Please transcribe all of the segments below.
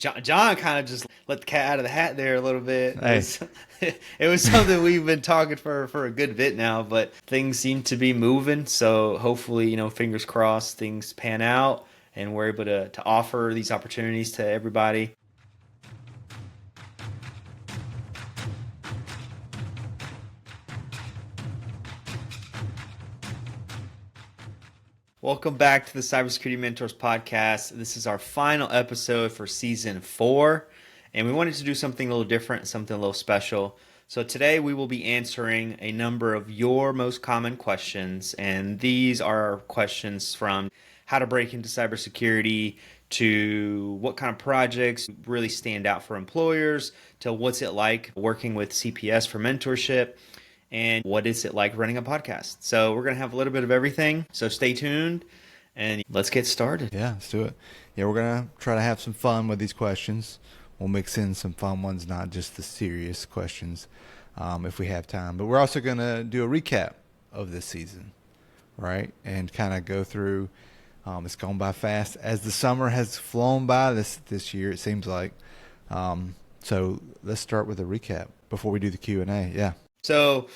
John kind of just let the cat out of the hat there a little bit. Hey, It was something we've been talking for a good bit now, but things seem to be moving. So hopefully, fingers crossed, things pan out and we're able to offer these opportunities to everybody. Welcome back to the Cybersecurity Mentors Podcast. This is our final episode for season 4, and we wanted to do something a little different, something a little special. So today we will be answering a number of your most common questions, and these are questions from how to break into cybersecurity to what kind of projects really stand out for employers to what's it like working with CPS for mentorship, and what is it like running a podcast. So we're going to have a little bit of everything. So stay tuned and let's get started. yeah, let's do it. Yeah, we're going to try to have some fun with these questions. We'll mix in some fun ones, not just the serious questions, if we have time. But we're also going to do a recap of this season, right? And kind of go through, it's gone by fast as the summer has flown by this year, it seems like. So let's start with a recap before we do the Q&A. Yeah. So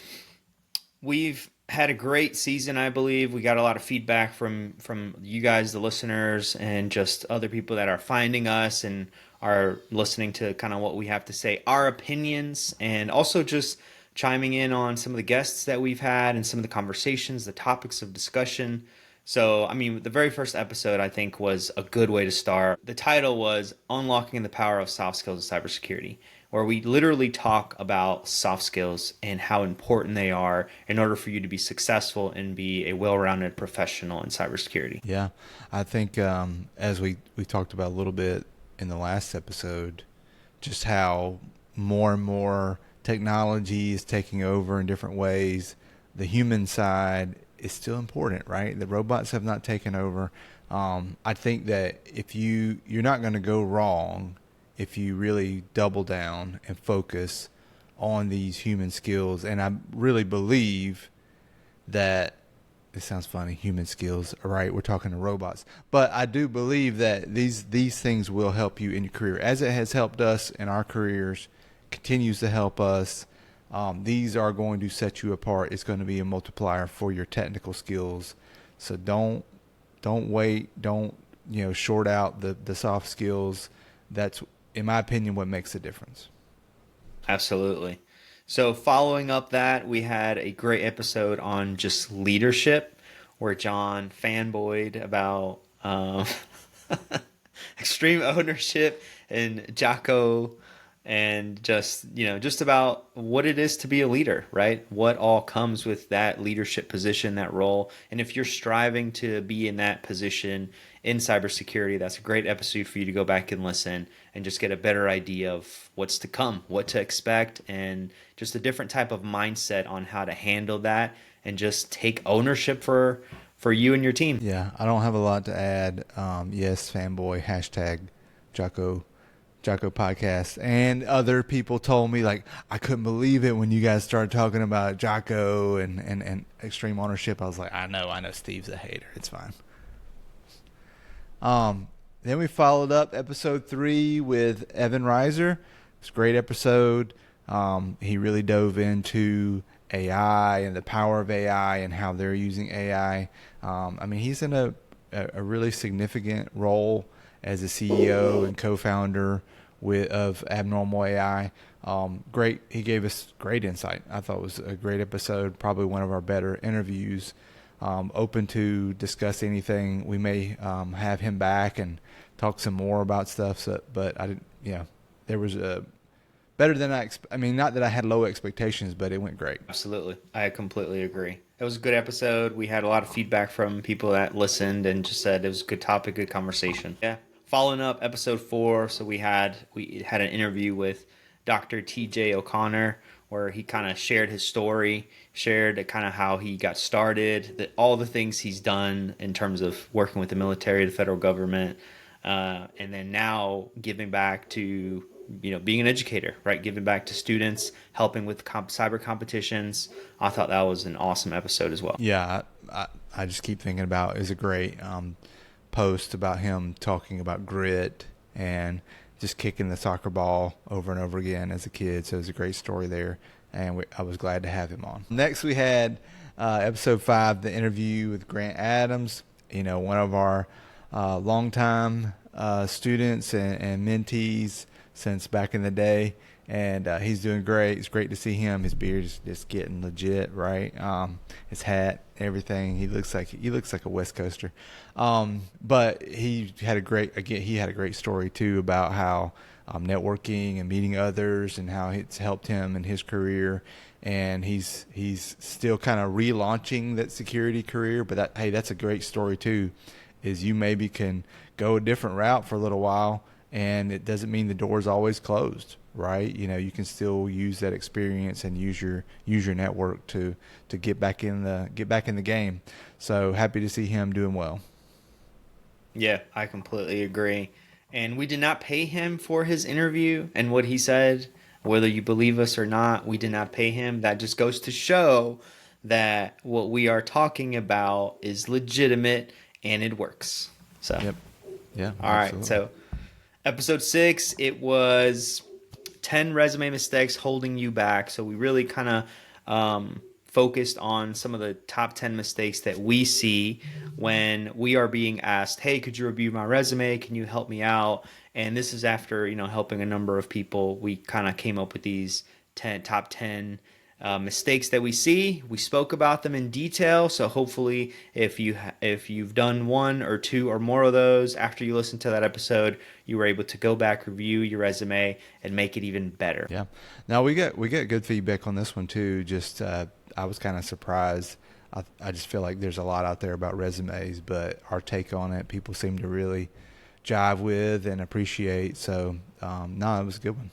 we've had a great season, I believe. We got a lot of feedback from you guys, the listeners, and just other people that are finding us and are listening to kind of what we have to say, our opinions, and also just chiming in on some of the guests that we've had and some of the conversations, the topics of discussion. So, the very first episode, I think, was a good way to start. The title was Unlocking the Power of Soft Skills in Cybersecurity, where we literally talk about soft skills and how important they are in order for you to be successful and be a well-rounded professional in cybersecurity. Yeah, I think as we talked about a little bit in the last episode, just how more and more technology is taking over in different ways. The human side is still important, right? The robots have not taken over. I think that if you're not going to go wrong if you really double down and focus on these human skills. And I really believe that, it sounds funny, human skills, all right, we're talking to robots. But I do believe that these things will help you in your career. As it has helped us in our careers, continues to help us. These are going to set you apart. It's going to be a multiplier for your technical skills. So don't wait. Don't short out the soft skills. That's, in my opinion, what makes a difference. Absolutely. So following up that, we had a great episode on just leadership where John fanboyed about extreme ownership and Jocko and just about what it is to be a leader, right? What all comes with that leadership position, that role. And if you're striving to be in that position in cybersecurity, that's a great episode for you to go back and listen and just get a better idea of what's to come, what to expect, and just a different type of mindset on how to handle that and just take ownership for you and your team. Yeah, I don't have a lot to add. Yes, fanboy, Jocko podcast, and other people told me, like, I couldn't believe it when you guys started talking about Jocko and extreme ownership. I was like, I know Steve's a hater. It's fine. Then we followed up episode 3 with Evan Reiser. It's a great episode. He really dove into AI and the power of AI and how they're using AI. He's in a really significant role as a CEO and co-founder of Abnormal AI. Great. He gave us great insight. I thought it was a great episode, probably one of our better interviews. Open to discuss anything. We may have him back and talk some more about stuff. But I didn't, there was a better than not that I had low expectations, but it went great. Absolutely. I completely agree. It was a good episode. We had a lot of feedback from people that listened and just said it was a good topic, good conversation. Yeah. Following up episode 4, so we had an interview with Dr. TJ O'Connor where he kind of shared his story, shared kind of how he got started, all the things he's done in terms of working with the military, the federal government, and then now giving back to being an educator, right? Giving back to students, helping with cyber competitions. I thought that was an awesome episode as well. Yeah, I just keep thinking about, it was a great post about him talking about grit and just kicking the soccer ball over and over again as a kid. So it was a great story there, and I was glad to have him on. Next, we had episode 5, the interview with Grant Adams. One of our longtime students and mentees since back in the day, and he's doing great. It's great to see him. His beard is just getting legit, right? His hat, everything. He looks like a West Coaster. But he had a great story too about how networking and meeting others and how it's helped him in his career. And he's still kind of relaunching that security career. But that's a great story too. Is you maybe can go a different route for a little while, and it doesn't mean the door's always closed, right? You can still use that experience and use your network to get back in the game. So happy to see him doing well. Yeah, I completely agree. And we did not pay him for his interview and what he said. Whether you believe us or not, we did not pay him. That just goes to show that what we are talking about is legitimate and it works. So, yep. Yeah. All absolutely. Right. So, episode 6, it was 10 resume mistakes holding you back. So we really kind of focused on some of the top 10 mistakes that we see when we are being asked, hey, could you review my resume? Can you help me out? And this is after, helping a number of people. We kind of came up with these top 10 mistakes that we see. We spoke about them in detail. So hopefully if you've done 1 or 2 or more of those after you listen to that episode, you were able to go back, review your resume, and make it even better. Yeah. Now we get good feedback on this one too. Just I was kind of surprised. I just feel like there's a lot out there about resumes, but our take on it, people seem to really jive with and appreciate. So no, it was a good one.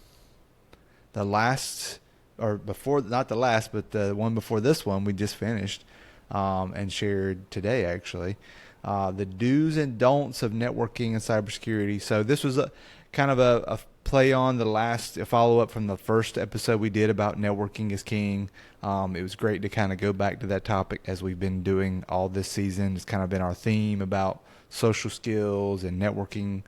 The last, or before, not the last, but the one before this one, we just finished and shared today actually. The do's and don'ts of networking and cybersecurity. So this was a kind of a play on a follow-up from the first episode we did about networking is king. It was great to kind of go back to that topic as we've been doing all this season. It's kind of been our theme about social skills and networking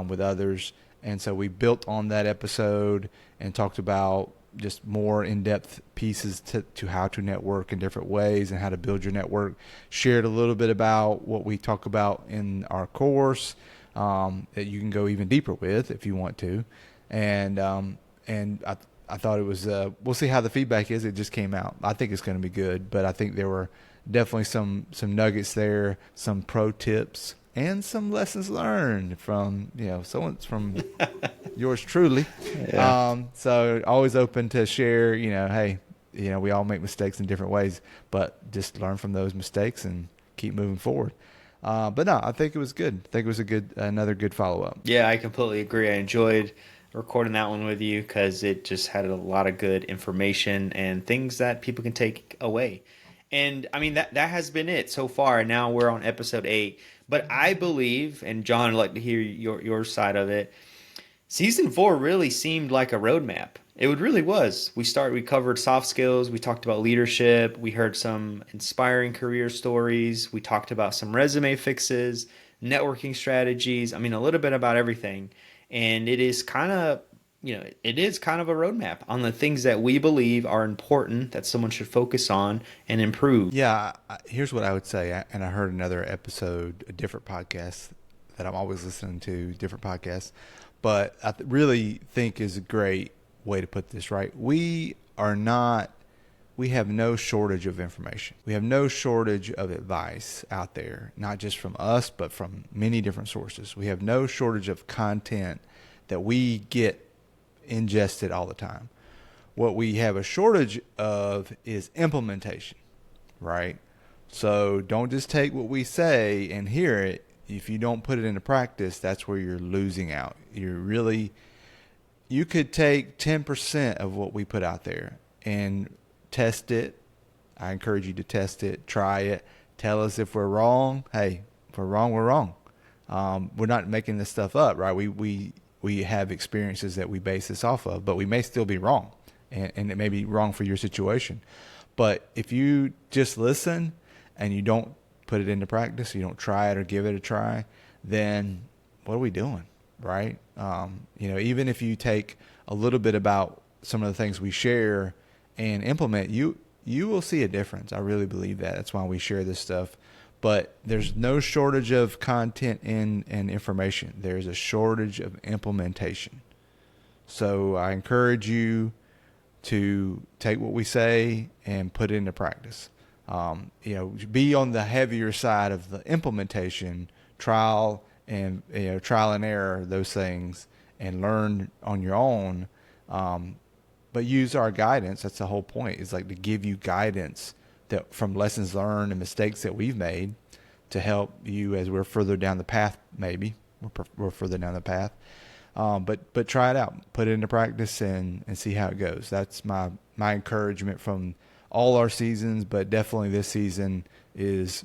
with others. And so we built on that episode and talked about just more in-depth pieces to how to network in different ways and how to build your network. Shared a little bit about what we talk about in our course that you can go even deeper with if you want to. And I thought it was, we'll see how the feedback is. It just came out. I think it's going to be good, but I think there were definitely some nuggets there, some pro tips, and some lessons learned from, someone's from yours truly. Yeah. So always open to share, hey, we all make mistakes in different ways, but just learn from those mistakes and keep moving forward. But no, I think it was good. I think it was another good follow-up. Yeah, I completely agree. I enjoyed recording that one with you because it just had a lot of good information and things that people can take away. And I mean, that has been it so far. Now we're on episode 8. But I believe, and John, I'd like to hear your side of it, season 4 really seemed like a roadmap. It really was. We covered soft skills. We talked about leadership. We heard some inspiring career stories. We talked about some resume fixes, networking strategies. I mean, a little bit about everything. And it is kind of, a roadmap on the things that we believe are important that someone should focus on and improve. Yeah. Here's what I would say. And I heard another episode, a different podcast that I'm always listening to, different podcasts. But I really think is a great way to put this, right? We have no shortage of information. We have no shortage of advice out there, not just from us, but from many different sources. We have no shortage of content that we get ingested all the time. What we have a shortage of is implementation, right? So don't just take what we say and hear it. If you don't put it into practice, that's where you're losing out. You could take 10% of what we put out there and test it. I encourage you to test it, try it, tell us if we're wrong. Hey, if we're wrong, we're wrong. We're not making this stuff up, right? We have experiences that we base this off of, but we may still be wrong, and it may be wrong for your situation. But if you just listen and you don't put it into practice, you don't try it or give it a try, then what are we doing? right? Even if you take a little bit about some of the things we share and implement, you will see a difference. I really believe that. That's why we share this stuff. But there's no shortage of content and information. There's a shortage of implementation. So I encourage you to take what we say and put it into practice. Be on the heavier side of the implementation, trial and error, those things, and learn on your own. But use our guidance. That's the whole point. Is like to give you guidance that from lessons learned and mistakes that we've made to help you as we're further down the path. Maybe we're further down the path. But try it out, put it into practice, and see how it goes. That's my encouragement from all our seasons, but definitely this season is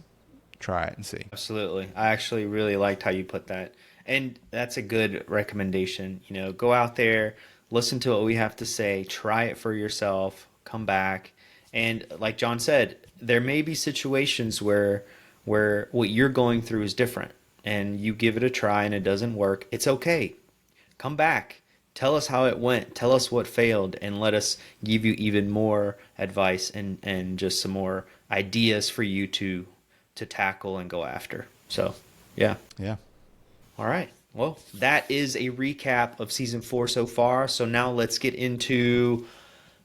try it and see. Absolutely. I actually really liked how you put that. And that's a good recommendation. Go out there, listen to what we have to say, try it for yourself, come back. And like John said, there may be situations where what you're going through is different and you give it a try and it doesn't work. It's okay. Come back. Tell us how it went. Tell us what failed, and let us give you even more advice and just some more ideas for you to tackle and go after. So, yeah. Yeah. All right. Well, that is a recap of season 4 so far. So now let's get into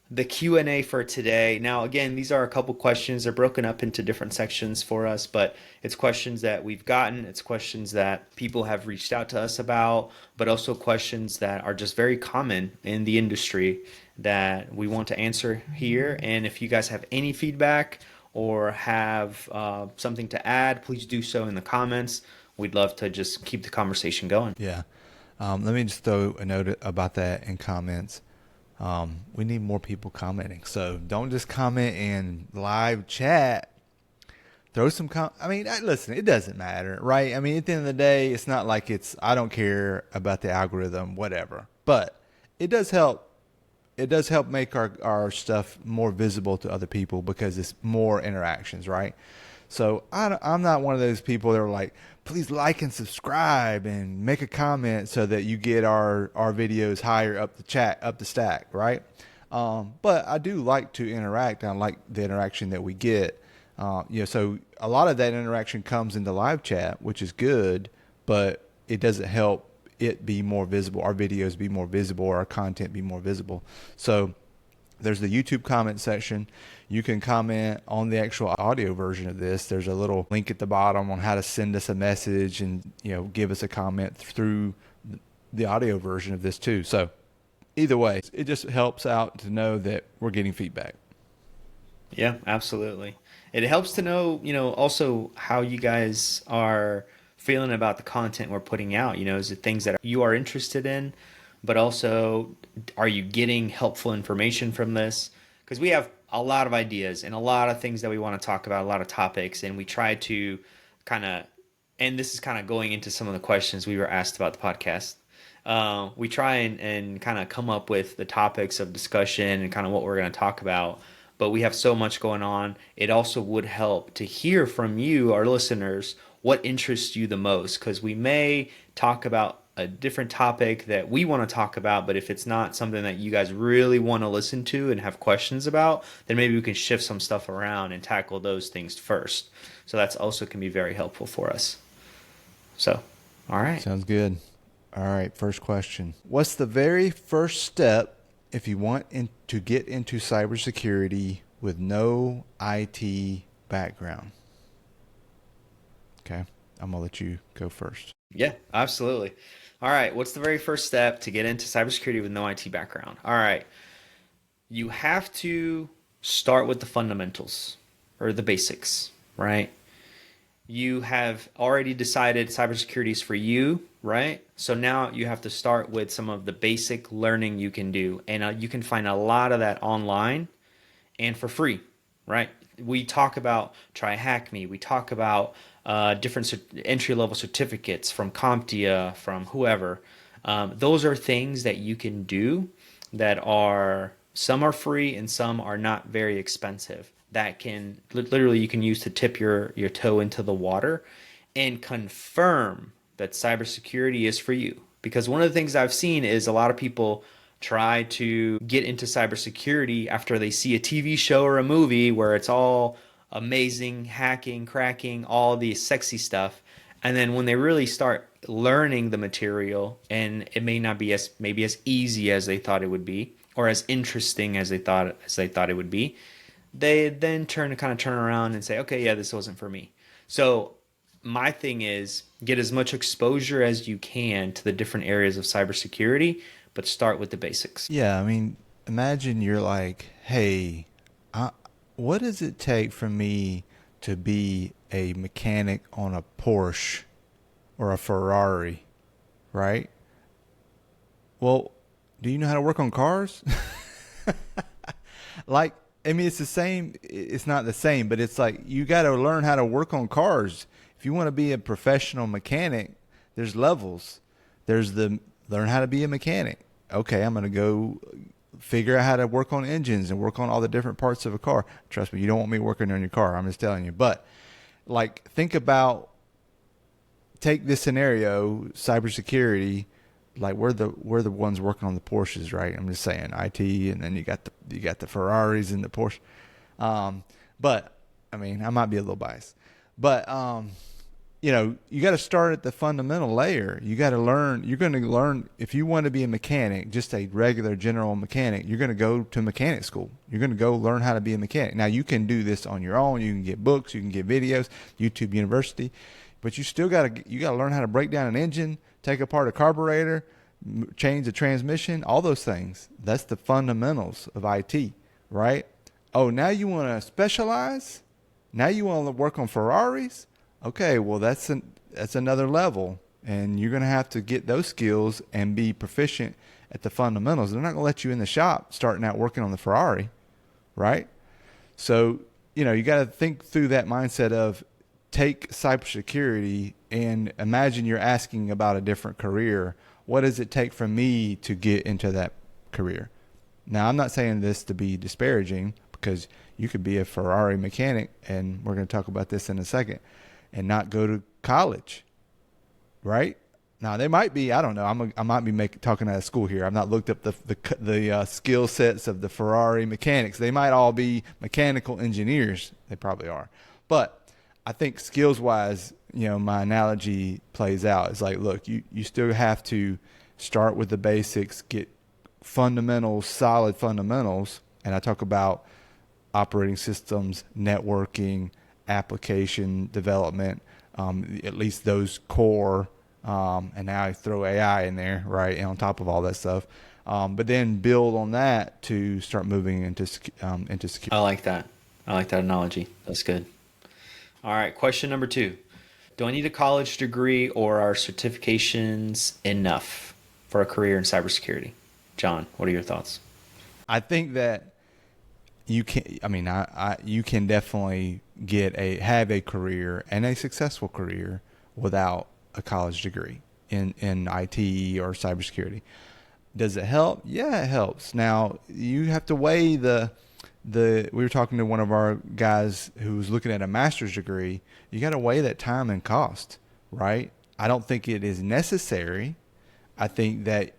the Q&A for today. Now, again, these are a couple questions. They're broken up into different sections for us, but it's questions that we've gotten. It's questions that people have reached out to us about, but also questions that are just very common in the industry that we want to answer here. And if you guys have any feedback or have something to add, please do so in the comments. We'd love to just keep the conversation going. Yeah. Let me just throw a note about that in comments. We need more people commenting. So don't just comment in live chat. Throw some listen, it doesn't matter, right? I mean, at the end of the day, it's not like I don't care about the algorithm, whatever. But it does help. It does help make our stuff more visible to other people because it's more interactions, right? So I'm not one of those people that are like, please like and subscribe and make a comment so that you get our videos higher up the stack, right? But I do like to interact. I like the interaction that we get. So a lot of that interaction comes into live chat, which is good, but it doesn't help it be more visible, our videos be more visible, our content be more visible. So there's the YouTube comment section. You can comment on the actual audio version of this. There's a little link at the bottom on how to send us a message and, give us a comment through the audio version of this too. So either way, it just helps out to know that we're getting feedback. Yeah, absolutely. It helps to know, also how you guys are feeling about the content we're putting out. Is it things that you are interested in, but also are you getting helpful information from this? Because we have a lot of ideas and a lot of things that we want to talk about, a lot of topics, and we try to and this is kind of going into some of the questions we were asked about the podcast. We try and kind of come up with the topics of discussion and kind of what we're going to talk about, but we have so much going on. It also would help to hear from you, our listeners, what interests you the most, because we may talk about a different topic that we want to talk about, but if it's not something that you guys really want to listen to and have questions about, then maybe we can shift some stuff around and tackle those things first. So that's also can be very helpful for us. So, all right. Sounds good. All right, first question. What's the very first step if you want to get into cybersecurity with no IT background? Okay, I'm going to let you go first. Yeah, absolutely. All right, what's the very first step to get into cybersecurity with no IT background? All right, you have to start with the fundamentals or the basics, right? You have already decided cybersecurity is for you, right? So now you have to start with some of the basic learning you can do. And you can find a lot of that online and for free, right? We talk about Try Hack Me. We talk about different entry-level certificates from CompTIA, from whoever. Those are things that you can do that some are free and some are not very expensive. That can literally you can use to tip your toe into the water and confirm that cybersecurity is for you. Because one of the things I've seen is a lot of people try to get into cybersecurity after they see a TV show or a movie where it's all amazing, hacking, cracking, all the sexy stuff. And then when they really start learning the material, and it may not be as maybe as easy as they thought it would be, or as interesting as they thought it would be, they then turn around and say, okay, yeah, this wasn't for me. So my thing is get as much exposure as you can to the different areas of cybersecurity, but start with the basics. Yeah, I mean, imagine you're like, hey, I, what does it take for me to be a mechanic on a Porsche or a Ferrari, right? Well, do you know how to work on cars? Like, I mean, it's the same. It's not the same, but it's like you got to learn how to work on cars. If you want to be a professional mechanic, there's levels. There's the learn how to be a mechanic. Okay, I'm going to go figure out how to work on engines and work on all the different parts of a car. Trust me, you don't want me working on your car. I'm just telling you. But like, think about, take this scenario, cybersecurity. Like we're the ones working on the Porsches, right? I'm just saying IT, and then you got the Ferraris and the Porsche. But I mean, I might be a little biased, but you got to start at the fundamental layer. You got to learn. You're going to learn if you want to be a mechanic, just a regular general mechanic. You're going to go to mechanic school. You're going to go learn how to be a mechanic. Now you can do this on your own. You can get books. You can get videos. YouTube University. But you still got to learn how to break down an engine, take apart a carburetor, change the transmission, all those things. That's the fundamentals of IT, right? Oh, now you want to specialize? Now you want to work on Ferraris? Okay, well that's another level, and you're going to have to get those skills and be proficient at the fundamentals. They're not going to let you in the shop starting out working on the Ferrari, right? So, you got to think through that mindset of take cybersecurity and imagine you're asking about a different career. What does it take for me to get into that career? Now, I'm not saying this to be disparaging, because you could be a Ferrari mechanic, and we're going to talk about this in a second, and not go to college, right? Now, they might be, I don't know. I might be talking out of school here. I've not looked up the skill sets of the Ferrari mechanics. They might all be mechanical engineers. They probably are. But I think skills-wise, my analogy plays out. It's like, look, you still have to start with the basics, get fundamentals, solid fundamentals, and I talk about operating systems, networking, application development, at least those core, and now I throw AI in there, right, and on top of all that stuff. But then build on that to start moving into security. I like that. I like that analogy. That's good. All right, question number 2. Do I need a college degree, or are certifications enough for a career in cybersecurity? John, what are your thoughts? I think that you can. I mean, you can definitely have a career, and a successful career, without a college degree in IT or cybersecurity. Does it help? Yeah, it helps. Now you have to weigh we were talking to one of our guys who was looking at a master's degree. You got to weigh that time and cost, right? I don't think it is necessary. I think that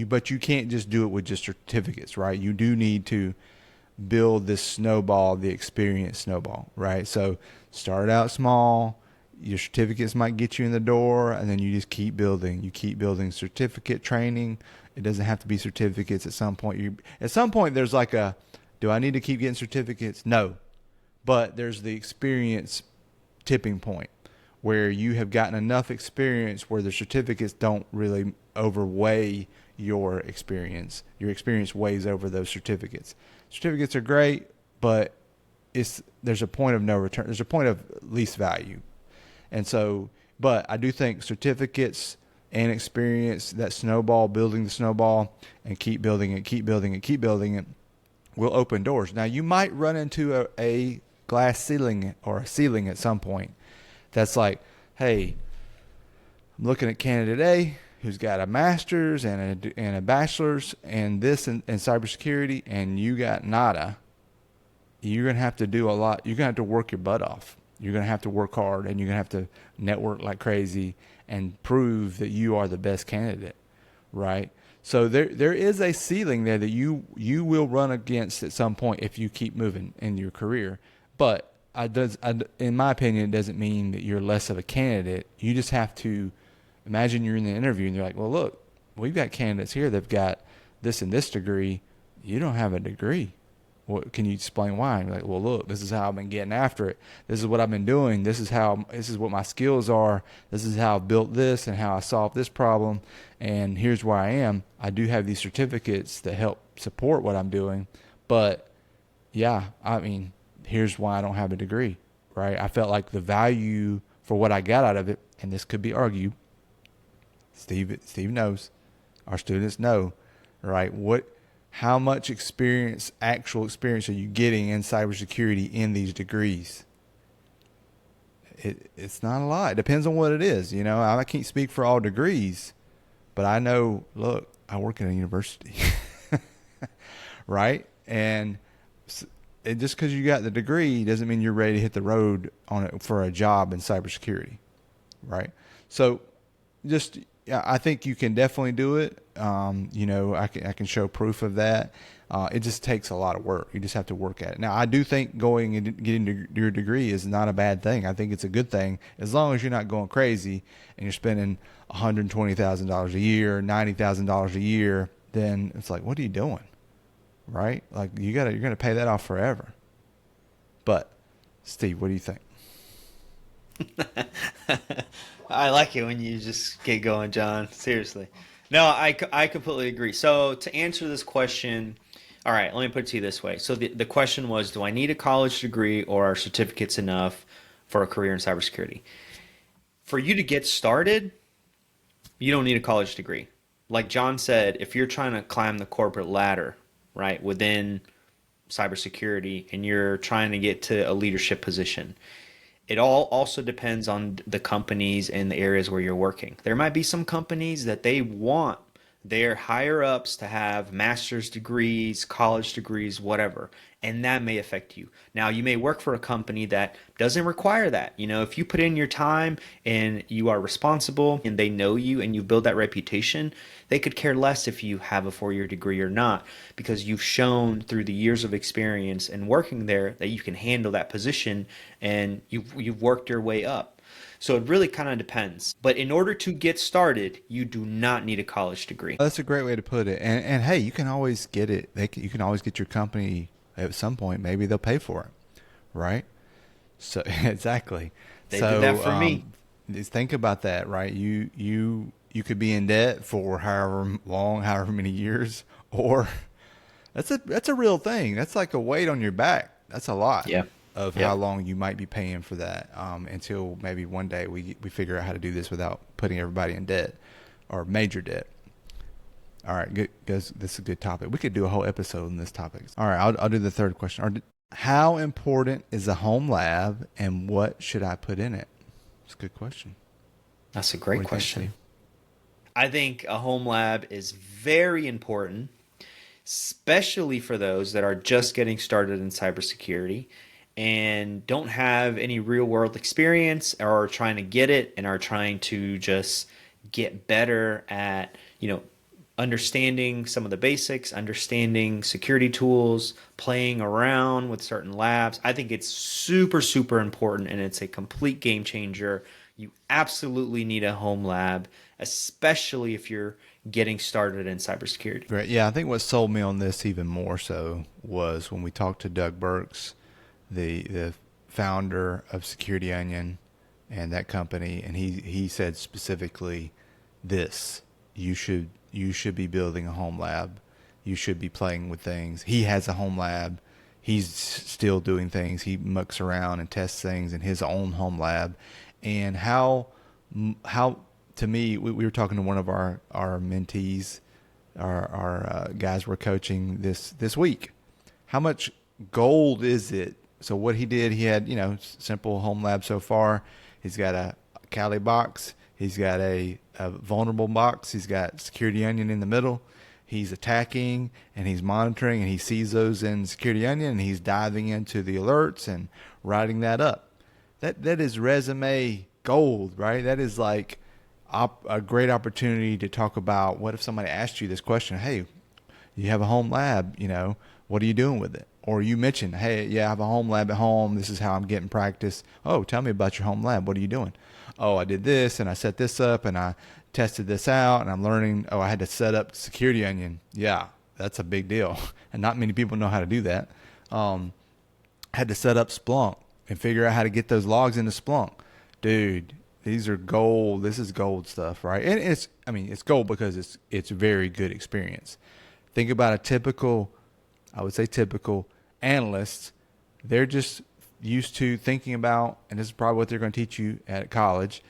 but you can't just do it with just certificates, right? You do need to build this snowball, the experience snowball, right? So start out small. Your certificates might get you in the door, and then you just keep building. You keep building certificate training. It doesn't have to be certificates at some point. At some point, there's like do I need to keep getting certificates? No. But there's the experience tipping point where you have gotten enough experience where the certificates don't really overweigh your experience. Your experience weighs over those certificates. Certificates are great, but there's a point of no return. There's a point of least value. And so, but I do think certificates and experience, that snowball, building the snowball, and keep building it, will open doors. Now, you might run into a glass ceiling or a ceiling at some point. That's like, hey, I'm looking at candidate A who's got a master's and a bachelor's and this in cybersecurity, and you got nada. You're going to have to do a lot. You're going to have to work your butt off. You're going to have to work hard, and you're going to have to network like crazy. and prove that you are the best candidate, right? So there is a ceiling there that you will run against at some point if you keep moving in your career. But in my opinion, it doesn't mean that you're less of a candidate. You just have to imagine you're in the interview and they're like, well, look, we've got candidates here that've got this and this degree. You don't have a degree. What can you explain why? And you're like, well, look, this is how I've been getting after it. This is what I've been doing. This is what my skills are. This is how I built this and how I solved this problem. And here's where I am. I do have these certificates that help support what I'm doing. But yeah, I mean, here's why I don't have a degree, right? I felt like the value for what I got out of it, and this could be argued. Steve knows. Our students know, right? How much actual experience are you getting in cybersecurity in these degrees? It's not a lot. It depends on what it is. I can't speak for all degrees, but I know, look, I work at a university, right? And just because you got the degree doesn't mean you're ready to hit the road on it for a job in cybersecurity, right? So I think you can definitely do it. I can show proof of that. It just takes a lot of work. You just have to work at it. Now, I do think going and getting your degree is not a bad thing. I think it's a good thing as long as you're not going crazy and you're spending $120,000 a year, $90,000 a year. Then it's like, what are you doing, right? Like you're gonna pay that off forever. But Steve, what do you think? I like it when you just get going, John. Seriously. No, I completely agree. So to answer this question, all right, let me put it to you this way. So the question was, do I need a college degree or are certificates enough for a career in cybersecurity? For you to get started, you don't need a college degree. Like John said, if you're trying to climb the corporate ladder, right, within cybersecurity and you're trying to get to a leadership position, it all also depends on the companies and the areas where you're working. There might be some companies that they want their higher ups to have master's degrees, college degrees, whatever, and that may affect you. Now, you may work for a company that doesn't require that. If you put in your time and you are responsible and they know you and you build that reputation, they could care less if you have a 4-year degree or not, because you've shown through the years of experience and working there that you can handle that position and you've worked your way up. So it really kind of depends. But in order to get started, you do not need a college degree. That's a great way to put it. And hey, you can always get it. You can always get your company at some point. Maybe they'll pay for it, right? So exactly. They did that for me. Just think about that, right? You could be in debt for however long, however many years, or that's a real thing. That's like a weight on your back. That's a lot. Yeah. Of how long you might be paying for that until maybe one day we figure out how to do this without putting everybody in debt or major debt. All right, good, guys. This is a good topic. We could do a whole episode on this topic. All right, I'll do the third question. How important is a home lab and what should I put in it? It's a good question. That's a great question. I think a home lab is very important, especially for those that are just getting started in cybersecurity and don't have any real world experience or are trying to get it and are trying to just get better at, understanding some of the basics, understanding security tools, playing around with certain labs. I think it's super, super important and it's a complete game changer. You absolutely need a home lab, especially if you're getting started in cybersecurity. Great. Yeah, I think what sold me on this even more so was when we talked to Doug Burks, the founder of Security Onion and that company, and he said specifically this: you should be building a home lab. You should be playing with things. He has a home lab. He's still doing things. He mucks around and tests things in his own home lab. And how to me, we were talking to one of our mentees, our guys we're coaching this week. How much gold is it? So what he did, he had, simple home lab so far. He's got a Kali box. He's got a vulnerable box. He's got Security Onion in the middle. He's attacking and he's monitoring and he sees those in Security Onion and he's diving into the alerts and writing that up. That is resume gold, right? That is like a great opportunity to talk about what if somebody asked you this question, hey, you have a home lab, what are you doing with it? Or you mentioned, hey, yeah, I have a home lab at home. This is how I'm getting practice. Oh, tell me about your home lab. What are you doing? Oh, I did this and I set this up and I tested this out and I'm learning. Oh, I had to set up Security Onion. Yeah, that's a big deal. And not many people know how to do that. Had to set up Splunk and figure out how to get those logs into Splunk. Dude, these are gold. This is gold stuff, right? And it's gold because it's very good experience. Think about a typical, I would say typical analyst. They're just used to thinking about, and this is probably what they're going to teach you at college.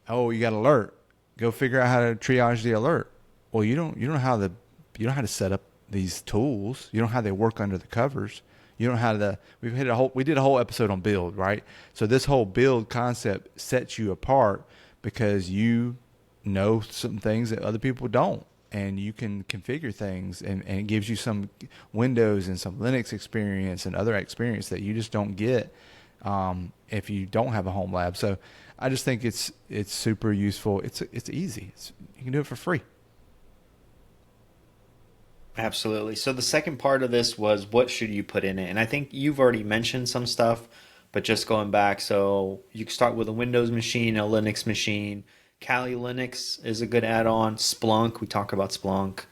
Oh, you got an alert. Go figure out how to triage the alert. Well, you don't know how to set up these tools. You don't know how they work under the covers. You don't know how to. We did a whole episode on build, right? So this whole build concept sets you apart because you know some things that other people don't, and you can configure things, and it gives you some Windows and some Linux experience and other experience that you just don't get if you don't have a home lab. So I just think it's super useful. It's easy. You can do it for free. Absolutely. So the second part of this was what should you put in it? And I think you've already mentioned some stuff, but just going back, so you can start with a Windows machine, a Linux machine. Kali Linux is a good add-on. Splunk, we talked about Splunk.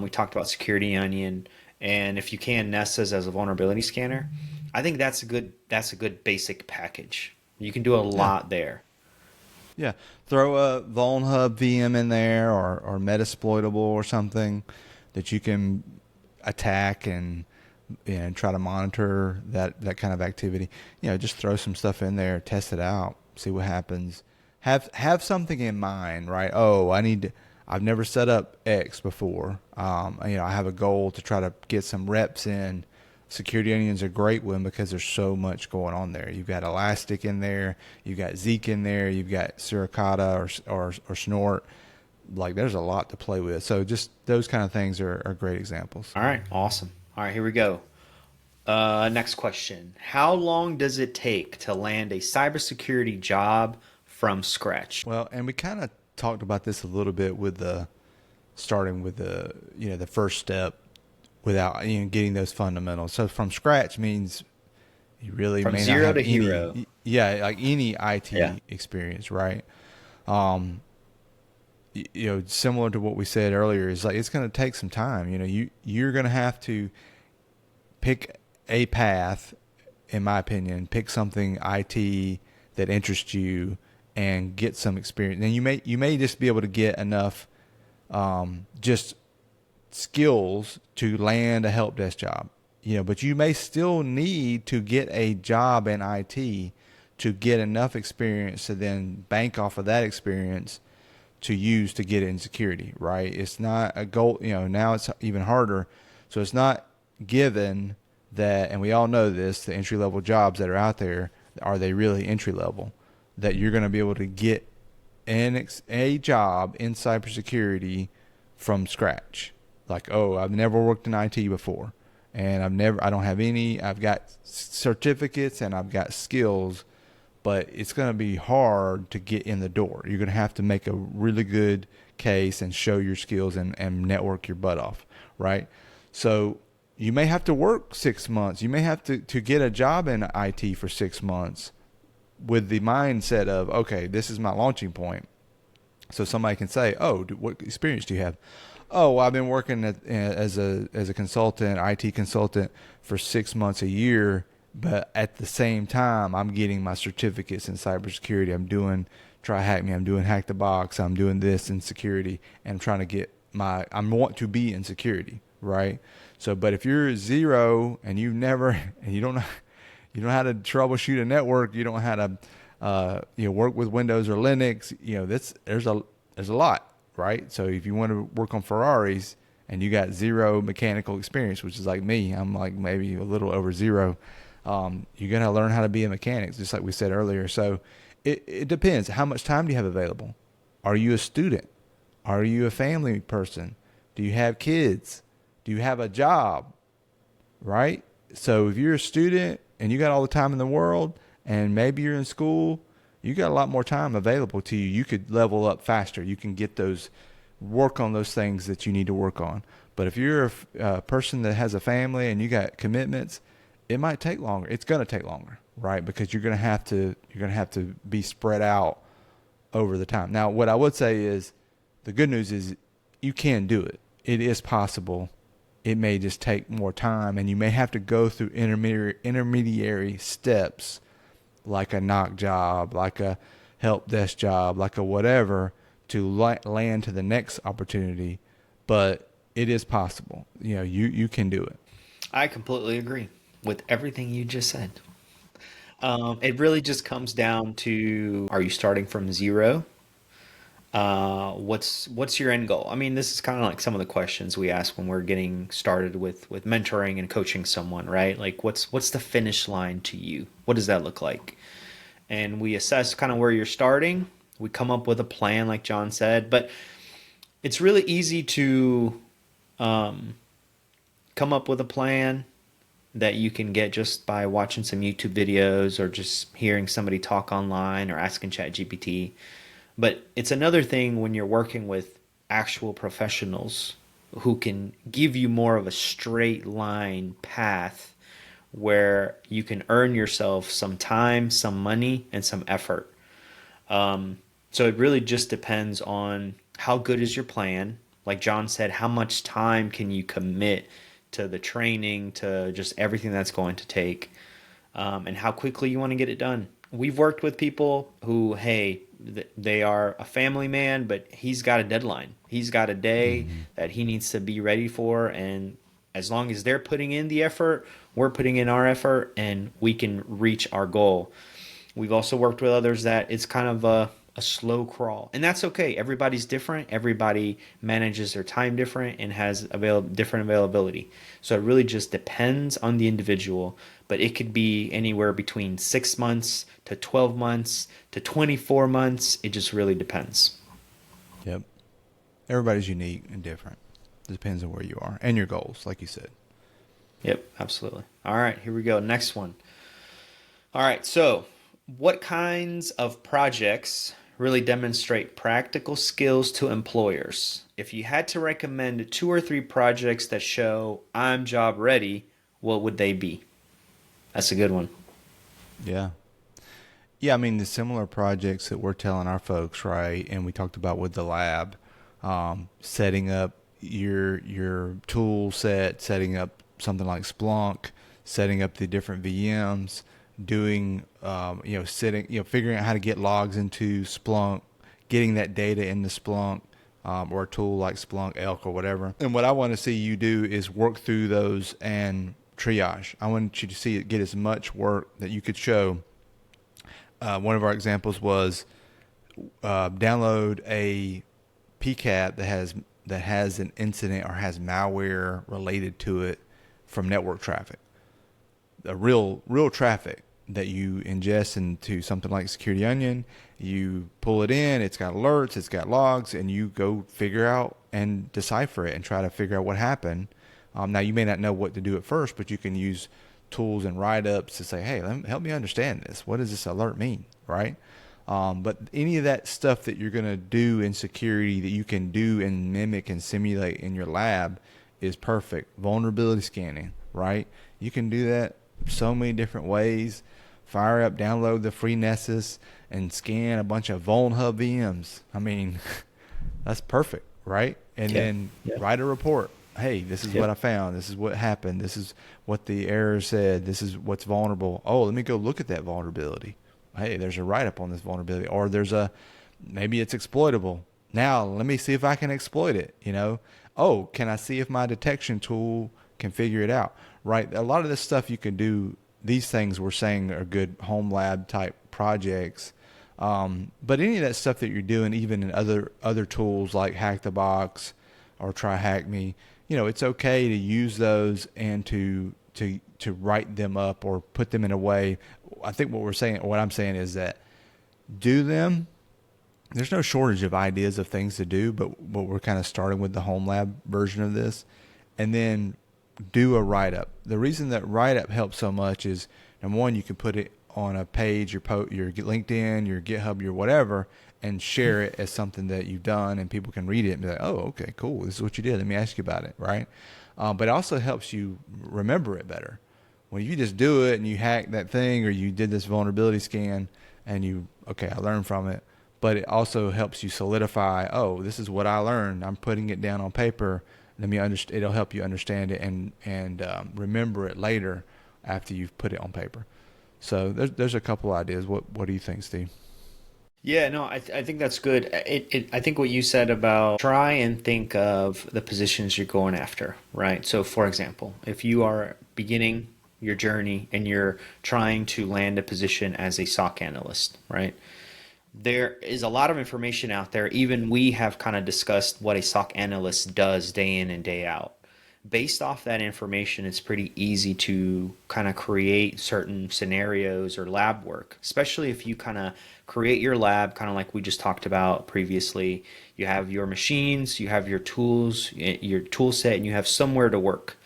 We talked about Security Onion, and if you can, Nessus as a vulnerability scanner. I think that's a good basic package. You can do a Yeah. lot there. Yeah. Throw a VulnHub VM in there or Metasploitable or something that you can attack and try to monitor that kind of activity. Just throw some stuff in there, test it out, see what happens. Have something in mind, right? Oh, I've never set up X before. I have a goal to try to get some reps in. Security Onion's a great one because there's so much going on there. You've got Elastic in there, you've got Zeek in there, you've got Suricata or Snort. Like there's a lot to play with. So just those kind of things are great examples. All right, awesome. All right, here we go. Next question. How long does it take to land a cybersecurity job from scratch? Well, and we kind of talked about this a little bit with starting with the first step without getting those fundamentals. So from scratch means you really From may not zero have to any, hero. yeah, like any IT Yeah. experience, right? Similar to what we said earlier, is like it's going to take some time. You're going to have to pick a path, in my opinion, pick something IT that interests you and get some experience. And you may just be able to get enough just skills to land a help desk job. But you may still need to get a job in IT to get enough experience to then bank off of that experience to use to get in security, right? It's not a goal, now it's even harder. So it's not given that, and we all know this, the entry level jobs that are out there, are they really entry level? That you're going to be able to get a job in cybersecurity from scratch. Like, oh, I've never worked in IT before, and I don't have any, I've got certificates and I've got skills, but it's going to be hard to get in the door. You're going to have to make a really good case and show your skills and network your butt off, right? So you may have to work 6 months. You may have to get a job in IT for 6 months with the mindset of, okay, this is my launching point. So somebody can say, oh, what experience do you have? Oh, well, I've been working as a consultant, IT consultant for 6 months a year, but at the same time, I'm getting my certificates in cybersecurity. I'm doing Try Hack Me. I'm doing Hack the Box. I'm doing this in security, and I'm trying to get I want to be in security, right? So, but if you're zero and you don't know how to troubleshoot a network, you don't know how to work with Windows or Linux, there's a lot, right? So if you want to work on Ferraris and you got zero mechanical experience, which is like me, I'm like maybe a little over zero. You got to learn how to be a mechanic, just like we said earlier. So it depends. How much time do you have available? Are you a student? Are you a family person? Do you have kids? Do you have a job? Right? So if you're a student and you got all the time in the world and maybe you're in school, you got a lot more time available to you. You could level up faster. You can work on those things that you need to work on. But if you're a person that has a family and you got commitments, it might take longer. It's going to take longer, right? Because you're going to have to be spread out over the time. Now, what I would say is the good news is you can do it. It is possible. It may just take more time, and you may have to go through intermediary steps, like a knock job, like a help desk job, like a whatever, to land to the next opportunity. But it is possible. You can do it. I completely agree with everything you just said. It really just comes down to, are you starting from zero? What's your end goal? I mean, this is kind of like some of the questions we ask when we're getting started with mentoring and coaching someone, right? Like, what's the finish line to you? What does that look like? And we assess kind of where you're starting. We come up with a plan, like John said, but it's really easy to come up with a plan that you can get just by watching some YouTube videos or just hearing somebody talk online or asking ChatGPT. But it's another thing when you're working with actual professionals who can give you more of a straight line path where you can earn yourself some time, some money, and some effort. So it really just depends on how good is your plan. Like John said, how much time can you commit to the training, to just everything that's going to take, and how quickly you want to get it done. We've worked with people who, hey, they are a family man, but he's got a deadline. He's got a day that he needs to be ready for, and as long as they're putting in the effort, we're putting in our effort, and we can reach our goal. We've also worked with others that it's kind of a slow crawl, and that's okay. Everybody's different. Everybody manages their time different and has different availability. So it really just depends on the individual, but it could be anywhere between 6 months to 12 months to 24 months. It just really depends. Yep. Everybody's unique and different. It depends on where you are and your goals, like you said. Yep, absolutely. All right, here we go. Next one. All right, so what kinds of projects really demonstrate practical skills to employers? If you had to recommend 2 or 3 projects that show I'm job ready, what would they be? That's a good one. Yeah. Yeah, I mean, the similar projects that we're telling our folks, right, and we talked about with the lab, setting up your tool set, setting up something like Splunk, setting up the different VMs, doing, figuring out how to get logs into Splunk, getting that data into Splunk, or a tool like Splunk, Elk, or whatever. And what I want to see you do is work through those and triage. I want you to get as much work that you could show. One of our examples was download a PCAP that has an incident or has malware related to it from network traffic. A real traffic that you ingest into something like Security Onion. You pull it in, it's got alerts, it's got logs, and you go figure out and decipher it and try to figure out what happened. Now, you may not know what to do at first, but you can use tools and write-ups to say, hey, help me understand this. What does this alert mean, right? But any of that stuff that you're going to do in security that you can do and mimic and simulate in your lab is perfect. Vulnerability scanning, right? You can do that so many different ways. Fire up, download the free Nessus, and scan a bunch of VulnHub VMs. I mean, that's perfect, right? And then write a report. Hey, this is what I found. This is what happened. This is what the error said. This is what's vulnerable. Oh, let me go look at that vulnerability. Hey, there's a write-up on this vulnerability. Or maybe it's exploitable. Now, let me see if I can exploit it, Oh, can I see if my detection tool can figure it out, right? A lot of this stuff you can do, these things we're saying are good home lab type projects. But any of that stuff that you're doing, even in other tools like Hack the Box or Try Hack Me, it's okay to use those and to write them up or put them in a way. I think what I'm saying is that do them. There's no shortage of ideas of things to do, but we're kind of starting with the home lab version of this, and then do a write-up. The reason that write-up helps so much is, number one, you can put it on a page, your LinkedIn, your GitHub, your whatever, and share it as something that you've done, and people can read it and be like, oh, okay, cool. This is what you did. Let me ask you about it, right? But it also helps you remember it better. When you just do it and you hack that thing, or you did this vulnerability scan and I learned from it, but it also helps you solidify, oh, this is what I learned. I'm putting it down on paper. It'll help you understand it and remember it later after you've put it on paper. So there's a couple ideas. What do you think, Steve? Yeah, no, I think that's good. I think what you said about try and think of the positions you're going after, right? So, for example, if you are beginning your journey and you're trying to land a position as a SOC analyst, right? There is a lot of information out there. Even we have kind of discussed what a SOC analyst does day in and day out. Based off that information, it's pretty easy to kind of create certain scenarios or lab work, especially if you kind of create your lab, kind of like we just talked about previously. You have your machines, you have your tools, your tool set, and you have somewhere to work.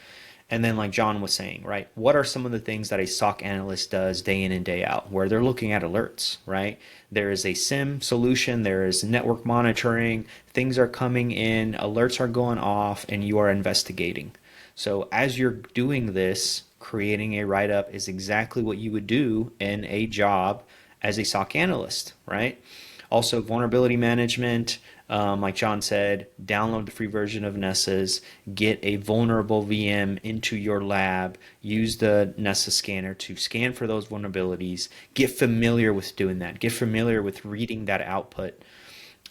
And then, like John was saying, right, what are some of the things that a SOC analyst does day in and day out, where they're looking at alerts, right? There is a SIM solution, there is network monitoring, things are coming in, alerts are going off, and you are investigating. So as you're doing this, creating a write-up is exactly what you would do in a job as a SOC analyst, right? Also, vulnerability management, like John said, download the free version of Nessus, get a vulnerable VM into your lab, use the Nessus scanner to scan for those vulnerabilities, get familiar with doing that, get familiar with reading that output,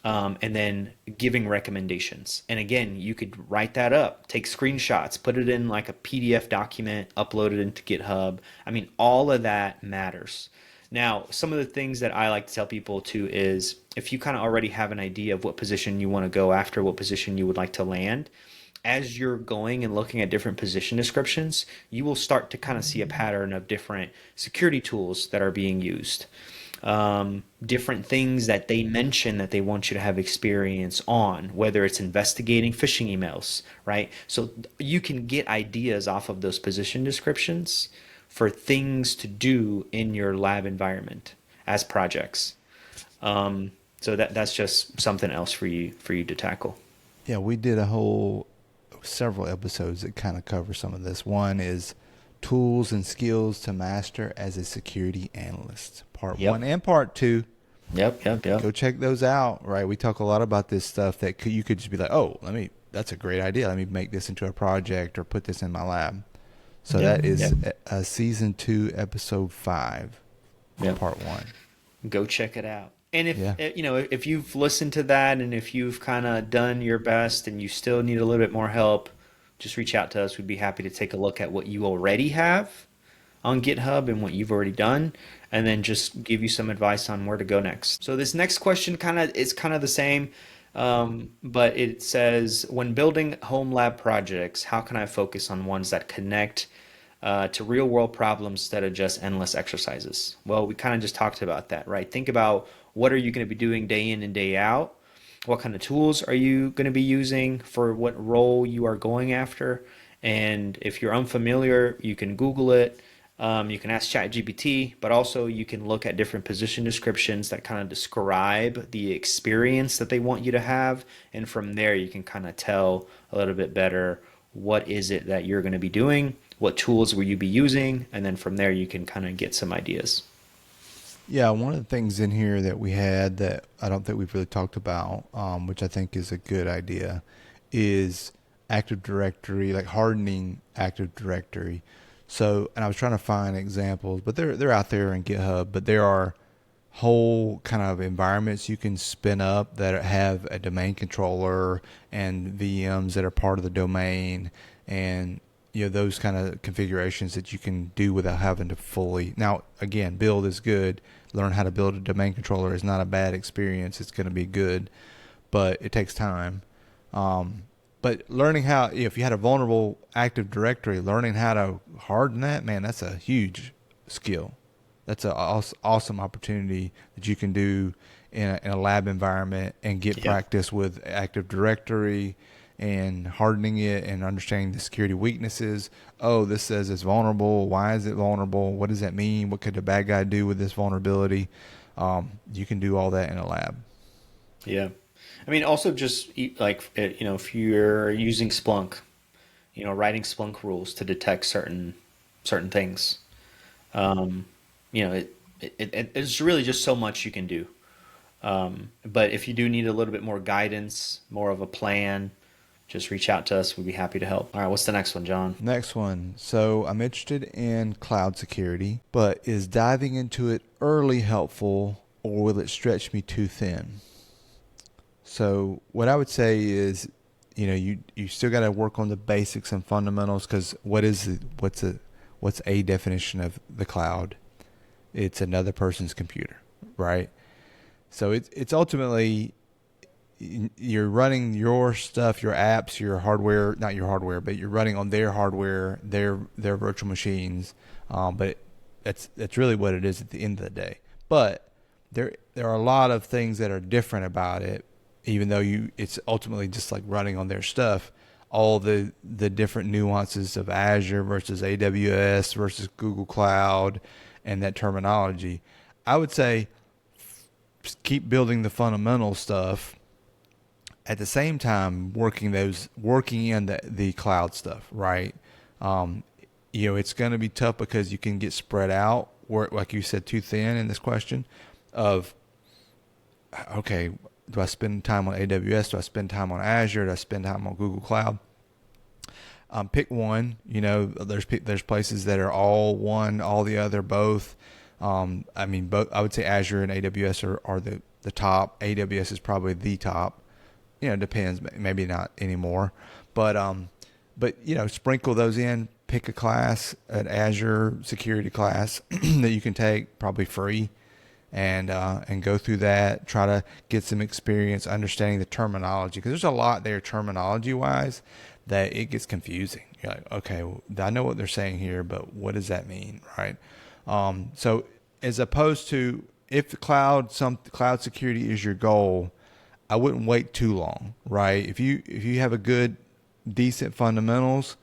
and then giving recommendations. And again, you could write that up, take screenshots, put it in like a PDF document, upload it into GitHub. I mean, all of that matters. Now, some of the things that I like to tell people too is if you kind of already have an idea of what position you want to go after, what position you would like to land, as you're going and looking at different position descriptions, you will start to kind of see a pattern of different security tools that are being used, different things that they mention that they want you to have experience on, whether it's investigating phishing emails, right? So you can get ideas off of those position descriptions for things to do in your lab environment as projects. So that's just something else for you to tackle. Yeah, we did several episodes that kind of cover some of this. One is tools and skills to master as a security analyst, part Yep. 1 and part 2. Yep. Go check those out. Right, we talk a lot about this stuff that you could just be like, oh, that's a great idea. Let me make this into a project or put this in my lab. So that is season 2, episode 5, part 1. Go check it out. And if you've listened to that and if you've kind of done your best and you still need a little bit more help, just reach out to us. We'd be happy to take a look at what you already have on GitHub and what you've already done, and then just give you some advice on where to go next. So this next question is kind of the same. But it says, when building home lab projects, how can I focus on ones that connect to real world problems instead of just endless exercises? Well, we kind of just talked about that, right? Think about what are you going to be doing day in and day out? What kind of tools are you going to be using for what role you are going after? And if you're unfamiliar, you can Google it. You can ask ChatGPT, but also you can look at different position descriptions that kind of describe the experience that they want you to have. And from there, you can kind of tell a little bit better what is it that you're going to be doing, what tools will you be using, and then from there, you can kind of get some ideas. Yeah, one of the things in here that we had that I don't think we've really talked about, which I think is a good idea, is Active Directory, like hardening Active Directory. So, and I was trying to find examples, but they're out there in GitHub, but there are whole kind of environments you can spin up that have a domain controller and VMs that are part of the domain, and those kind of configurations that you can do without having to fully. Now, again, build is good. Learn how to build a domain controller is not a bad experience. It's going to be good, but it takes time. But learning how, if you had a vulnerable Active Directory, learning how to harden that, man, that's a huge skill. That's an awesome opportunity that you can do in a lab environment and get practice with Active Directory and hardening it and understanding the security weaknesses. Oh, this says it's vulnerable. Why is it vulnerable? What does that mean? What could the bad guy do with this vulnerability? You can do all that in a lab. Yeah. I mean, also just like, if you're using Splunk, writing Splunk rules to detect certain things. Um, it's really just so much you can do. But if you do need a little bit more guidance, more of a plan, just reach out to us. We'd be happy to help. All right, what's the next one, John? Next one. So I'm interested in cloud security, but is diving into it early helpful or will it stretch me too thin? So what I would say is, you still got to work on the basics and fundamentals because what's a definition of the cloud? It's another person's computer, right? So it's ultimately you're running your stuff, your apps, your hardware, not your hardware, but you're running on their hardware, their virtual machines. But that's really what it is at the end of the day. But there are a lot of things that are different about it, even though it's ultimately just like running on their stuff. All the different nuances of Azure versus AWS versus Google Cloud and that terminology. I would say keep building the fundamental stuff at the same time working in the cloud stuff, right? Um, it's going to be tough because you can get spread out, or like you said, too thin in this question of, okay, do I spend time on AWS? Do I spend time on Azure? Do I spend time on Google Cloud? Pick one. There's places that are all one, all the other, both. Both. I would say Azure and AWS are the top. AWS is probably the top. It depends. Maybe not anymore, but sprinkle those in. Pick a class, an Azure security class that you can take, probably free, and go through that. Try to get some experience understanding the terminology because there's a lot there terminology wise that it gets confusing. You're like, okay, well, I know what they're saying here, but what does that mean, right? So as opposed to if cloud security is your goal, I wouldn't wait too long, right? If you have a good, decent fundamentals,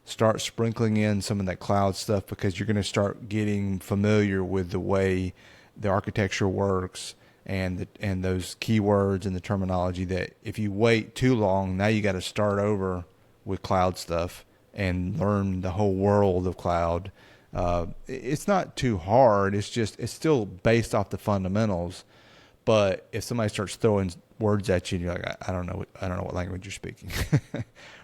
start sprinkling in some of that cloud stuff because you're going to start getting familiar with the way the architecture works and those keywords and the terminology that if you wait too long, now you got to start over with cloud stuff and learn the whole world of cloud. It's not too hard. It's still based off the fundamentals. But if somebody starts throwing words at you, and you're like, I don't know what language you're speaking,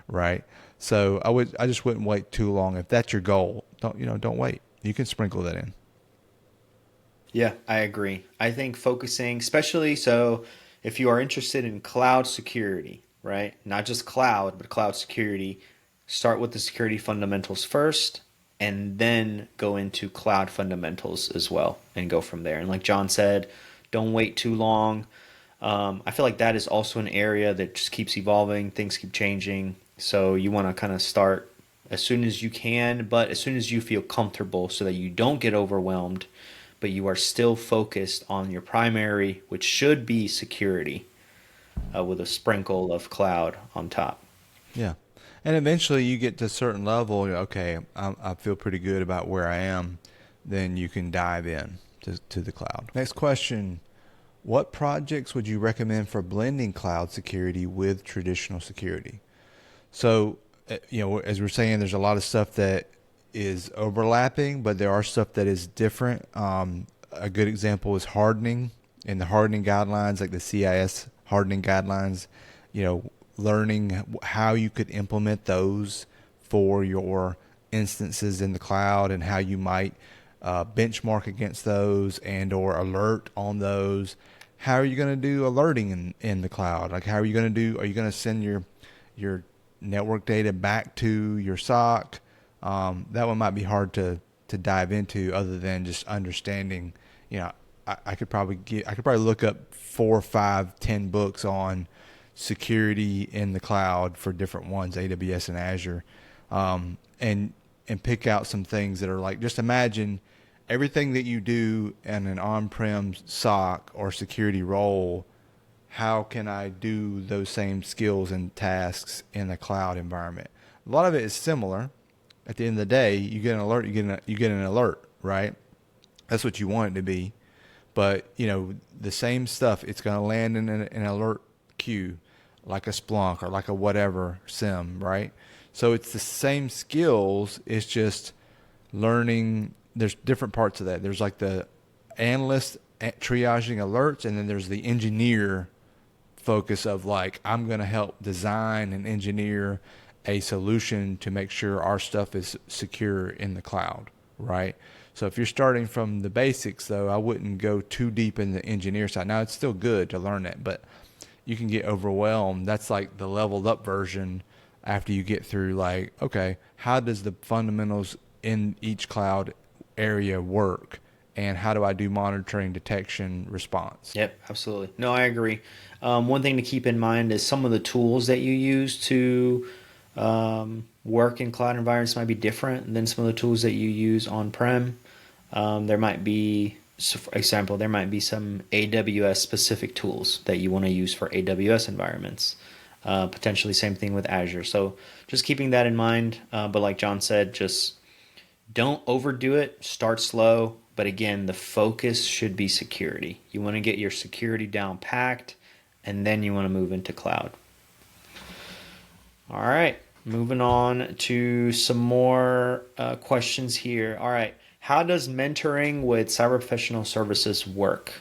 right? So I just wouldn't wait too long. If that's your goal, don't wait. You can sprinkle that in. Yeah, I agree. I think focusing, especially so if you are interested in cloud security, right? Not just cloud, but cloud security, start with the security fundamentals first and then go into cloud fundamentals as well and go from there. And like John said, don't wait too long. I feel like that is also an area that just keeps evolving. Things keep changing. So you want to kind of start as soon as you can, but as soon as you feel comfortable so that you don't get overwhelmed, but you are still focused on your primary, which should be security, with a sprinkle of cloud on top. Yeah. And eventually you get to a certain level, okay, I feel pretty good about where I am, then you can dive in to the cloud. Next question. What projects would you recommend for blending cloud security with traditional security? So, as we're saying, there's a lot of stuff that is overlapping, but there are stuff that is different. A good example is hardening and the hardening guidelines, like the CIS hardening guidelines, learning how you could implement those for your instances in the cloud and how you might benchmark against those and or alert on those. How are you going to do alerting in the cloud? Like, how are you going to are you going to send your network data back to your SOC? That one might be hard to dive into other than just understanding, I could probably look up 4, 5, 10 books on security in the cloud for different ones, AWS and Azure, and pick out some things that are like, just imagine everything that you do in an on-prem SOC or security role how can I do those same skills and tasks in a cloud environment? A lot of it is similar. At the end of the day, you get an alert, you get an alert, right? That's what you want it to be. But, the same stuff, it's going to land in an alert queue, like a Splunk or like a whatever SIM, right? So it's the same skills. It's just learning. There's different parts of that. There's like the analyst triaging alerts, and then there's the engineer focus of like, I'm going to help design and engineer a solution to make sure our stuff is secure in the cloud, right? So if you're starting from the basics, though, I wouldn't go too deep in the engineer side. Now, it's still good to learn that, but you can get overwhelmed. That's like the leveled up version after you get through like, okay, how does the fundamentals in each cloud area work? And how do I do monitoring, detection, response? Yep, absolutely. No, I agree. One thing to keep in mind is some of the tools that you use to work in cloud environments might be different than some of the tools that you use on-prem. There might be, so for example, there might be some AWS specific tools that you want to use for AWS environments. Potentially same thing with Azure. So just keeping that in mind. But like John said, just don't overdo it. Start slow. But again, the focus should be security. You want to get your security down packed, and then you want to move into cloud. All right, moving on to some more questions here. All right, how does mentoring with cyber professional services work?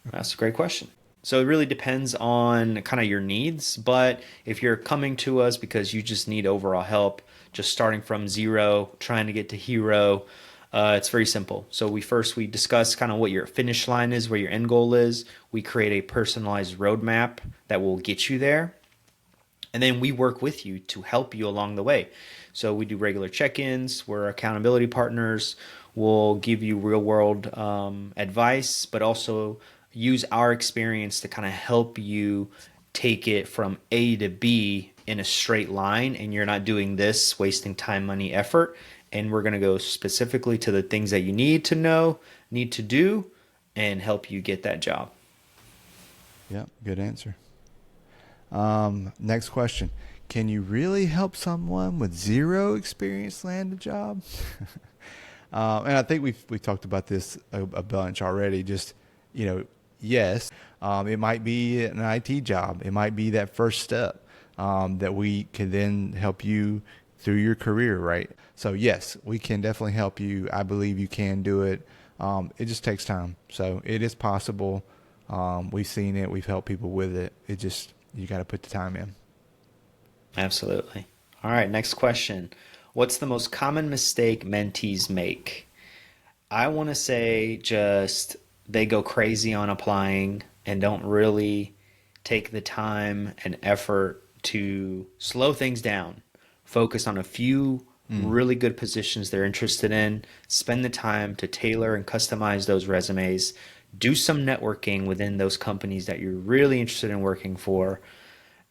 That's a great question. So it really depends on kind of your needs, but if you're coming to us because you just need overall help, just starting from zero, trying to get to hero, it's very simple. So we discuss kind of what your finish line is, where your end goal is. We create a personalized roadmap that will get you there. And then we work with you to help you along the way. So we do regular check-ins. We're accountability partners. We'll give you real-world advice, but also use our experience to kind of help you take it from A to B in a straight line. And you're not doing this, wasting time, money, effort. And we're going to go specifically to the things that you need to know, need to do, and help you get that job. Yeah, good answer. Next question. Can you really help someone with zero experience land a job? And I think we've talked about this a bunch already. Just, yes, it might be an IT job. It might be that first step that we can then help you through your career, right? So yes, we can definitely help you. I believe you can do it. It just takes time. So it is possible. We've seen it. We've helped people with it. You got to put the time in. Absolutely. All right, next question. What's the most common mistake mentees make? I want to say just they go crazy on applying and don't really take the time and effort to slow things down. Focus on a few really good positions they're interested in. Spend the time to tailor and customize those resumes. Do some networking within those companies that you're really interested in working for.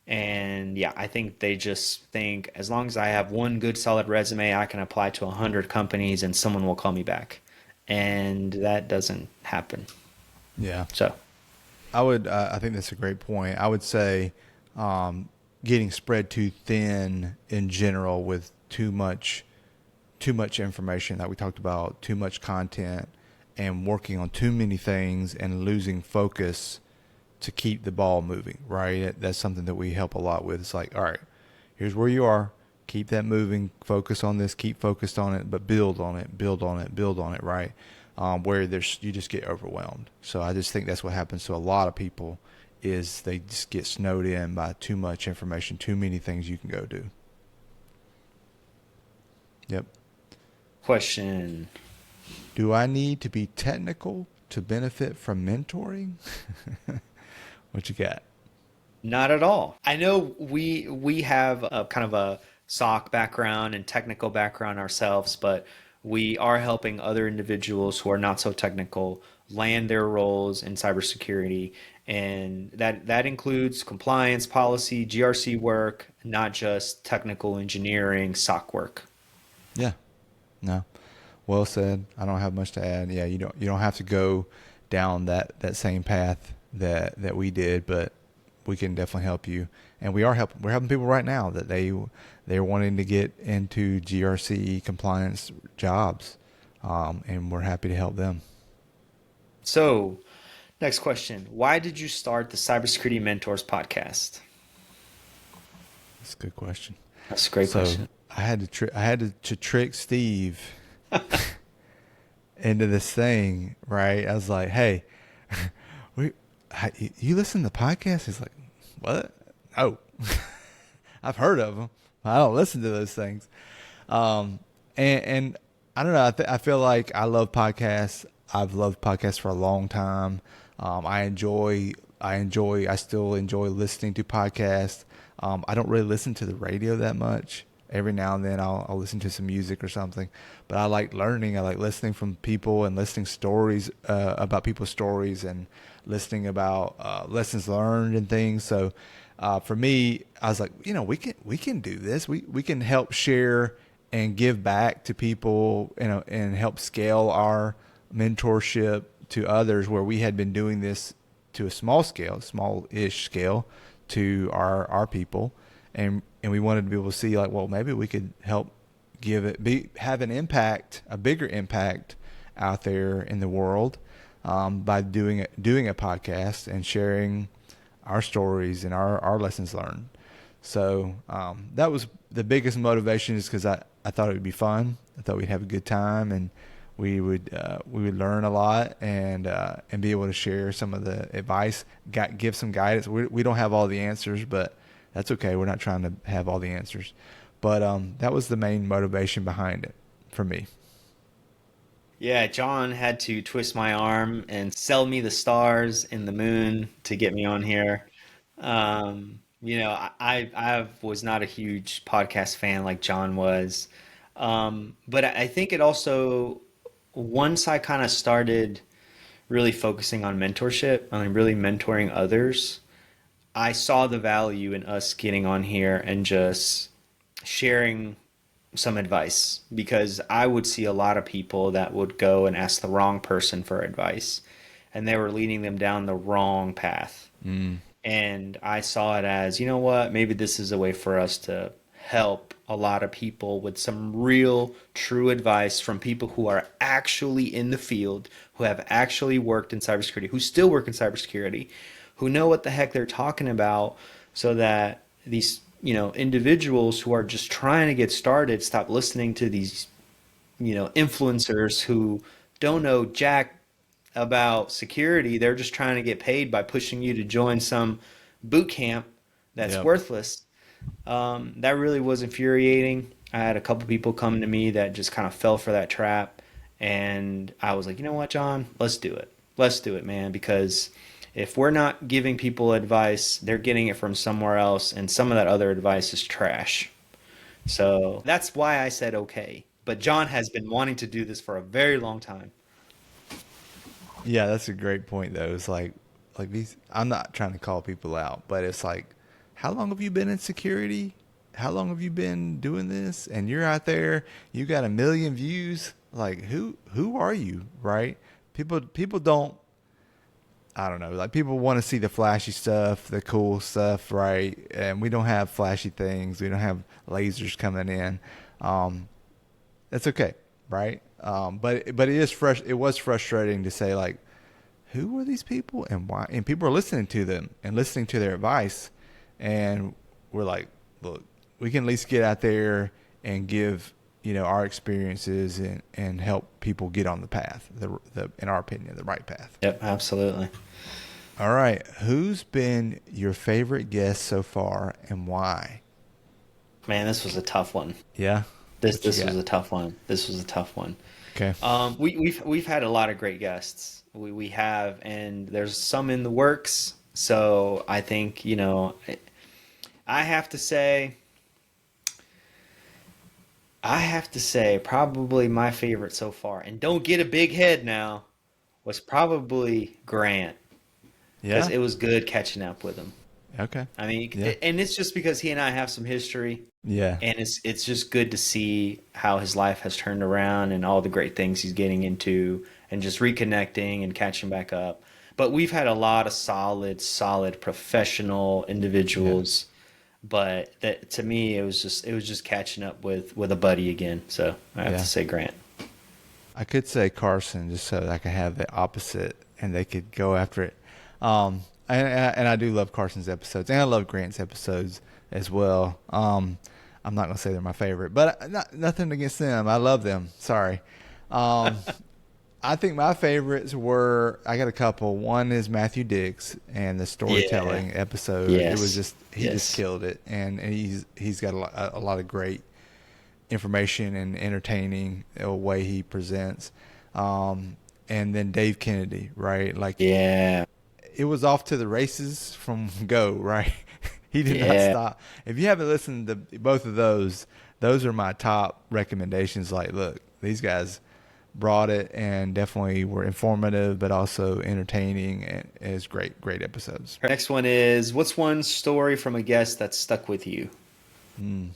And yeah, I think they just think as long as I have one good solid resume, I can apply to 100 companies and someone will call me back. And that doesn't happen. Yeah. So I think that's a great point. I would say getting spread too thin in general with too much information that we talked about, too much content, and working on too many things and losing focus to keep the ball moving, right? That's something that we help a lot with. It's like, all right, here's where you are. Keep that moving. Focus on this. Keep focused on it, but build on it, build on it, build on it, right? Where you just get overwhelmed. So I just think that's what happens to a lot of people is they just get snowed in by too much information, too many things you can go do. Yep. question. Do I need to be technical to benefit from mentoring? What you got? Not at all. I know we have a kind of a SOC background and technical background ourselves, but we are helping other individuals who are not so technical land their roles in cybersecurity, and that includes compliance, policy, GRC work, not just technical engineering, SOC work. Yeah. No. Well said. I don't have much to add. Yeah, you don't have to go down that same path that we did, but we can definitely help you. And we're helping people right now that they're wanting to get into GRC compliance jobs, and we're happy to help them. So, next question. Why did you start the Cybersecurity Mentors podcast? That's a good question. That's a great So question. I had to trick Steve into this thing, right? I was like, "Hey, we, you listen to the podcast?" He's like, "What? Oh, I've heard of them. I don't listen to those things." Um, and I don't know. I feel like I love podcasts. I've loved podcasts for a long time. I still enjoy listening to podcasts. I don't really listen to the radio that much. Every now and then I'll listen to some music or something, but I like learning. I like listening from people and listening stories, about people's stories, and listening about, lessons learned and things. So, for me, I was like, we can do this. We can help share and give back to people, and help scale our mentorship to others, where we had been doing this to a small-ish scale, to our people, and we wanted to be able to see, like, well, maybe we could help have an impact, a bigger impact out there in the world, by doing a podcast and sharing our stories and our lessons learned. So, that was the biggest motivation, is because I thought it would be fun. I thought we'd have a good time, and we would learn a lot, and be able to share some of the advice, give some guidance. We don't have all the answers, but that's okay. We're not trying to have all the answers. But that was the main motivation behind it for me. Yeah, John had to twist my arm and sell me the stars and the moon to get me on here. I was not a huge podcast fan like John was. But I think it also, once I kind of started really focusing on mentorship, on really mentoring others, I saw the value in us getting on here and just sharing some advice, because I would see a lot of people that would go and ask the wrong person for advice, and they were leading them down the wrong path. Mm. And I saw it as, you know what, maybe this is a way for us to help a lot of people with some real, true advice from people who are actually in the field, who have actually worked in cybersecurity, who still work in cybersecurity, who know what the heck they're talking about, so that these, individuals who are just trying to get started stop listening to these, influencers who don't know jack about security. They're just trying to get paid by pushing you to join some boot camp that's Yep. worthless. That really was infuriating. I had a couple people come to me that just kind of fell for that trap. And I was like, you know what, John? Let's do it. Let's do it, man. Because if we're not giving people advice, they're getting it from somewhere else. And some of that other advice is trash. So that's why I said okay. But John has been wanting to do this for a very long time. Yeah, that's a great point, though. It's like these. I'm not trying to call people out, but it's like, how long have you been in security? How long have you been doing this? And you're out there, you got 1 million views. Like, who are you, right? People don't. I don't know. Like, people want to see the flashy stuff, the cool stuff, right? And we don't have flashy things. We don't have lasers coming in. Um, that's okay, right? But it was frustrating to say, like, who are these people and why? And people are listening to them and listening to their advice, and we're like, look, we can at least get out there and give, our experiences, and help people get on the path, in our opinion, the right path. Yep, absolutely. All right, who's been your favorite guest so far, and why? Man, this was a tough one. Yeah, This what you this was got? a tough one. This was a tough one. Okay. We've had a lot of great guests. We have, and there's some in the works. So I think, I have to say, probably my favorite so far, and don't get a big head now, was probably Grant, because Yeah. it was good catching up with him. Okay. I mean, Yeah. and it's just because he and I have some history. Yeah. And it's just good to see how his life has turned around and all the great things he's getting into, and just reconnecting and catching back up. but we've had a lot of solid professional Yeah. individuals. But that to me, it was just catching up with a buddy again. So I have to Yeah. say Grant. I could say Carson just so that I could have the opposite and they could go after it. And I do love Carson's episodes and I love Grant's episodes as well. I'm not going to say they're my favorite, but nothing against them. I love them. Sorry. Um, I think my favorites were, I got a couple. One is Matthew Dix and the Yeah. storytelling episode. It was Yes. just, he just Yes. killed it. And he's got a lot of great information and entertaining way he presents. And then Dave Kennedy, right? Like Yeah. it was off to the races from go, right? He did not Yeah. stop. If you haven't listened to both of those are my top recommendations. Like, look, these guys brought it and definitely were informative, but also entertaining and is great episodes. Our next one is, what's one story from a guest that stuck with you? Mm.